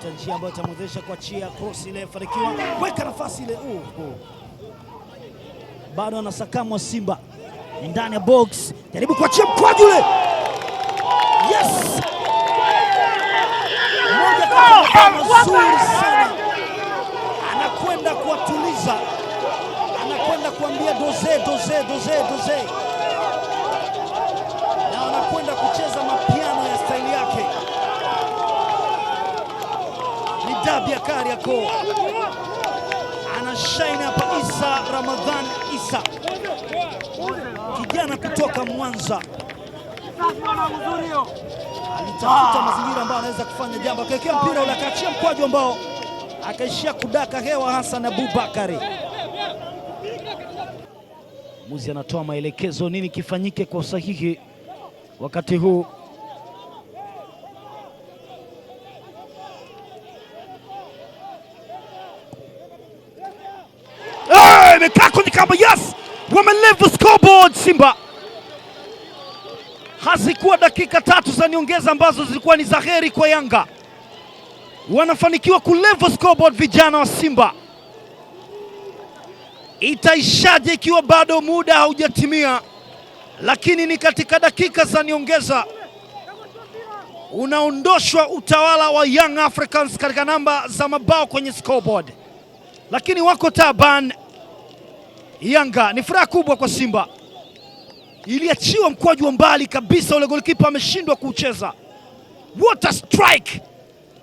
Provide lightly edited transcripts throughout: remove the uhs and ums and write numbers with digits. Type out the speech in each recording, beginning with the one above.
tafuta njia ambayo itamwezesha kuachia cross ile, fanikiwa weka nafasi ile. Bado anasakamwa Simba ndani ya box, jaribu kuachia mkwaju ule. Yes! Moja mazuri sana, anakwenda kuwatuliza, anakwenda kuambia doze, na anakwenda kucheza mapiano ya staili yake. Ni dabi ya Kariakoo, anashine hapa Isa Ramadhan Isa, kijana kutoka Mwanza. Alitafuta mazingira ambayo anaweza kufanya jambo, akawekea mpira ule, akaachia mkwaju ambao akaishia kudaka hewa. Hassan Abubakari, muzi anatoa maelekezo nini kifanyike kwa usahihi wakati huu. Imekaa kwenye kamba. Yes, wamelevel scoreboard. Simba hazikuwa dakika 3 za nyongeza ambazo zilikuwa ni za heri kwa Yanga. Wanafanikiwa kulevel scoreboard vijana wa Simba. Itaishaje ikiwa bado muda haujatimia? Lakini ni katika dakika za nyongeza unaondoshwa utawala wa Young Africans katika namba za mabao kwenye scoreboard. Lakini wako taban Yanga. Ni furaha kubwa kwa Simba, iliachiwa mkwaju wa mbali kabisa, ule golikipa ameshindwa kucheza. What a strike!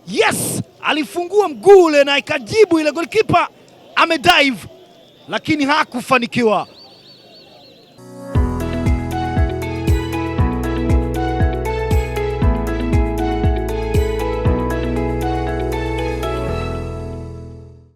Yes, alifungua mguu ule na ikajibu ile, golikipa amedive lakini hakufanikiwa.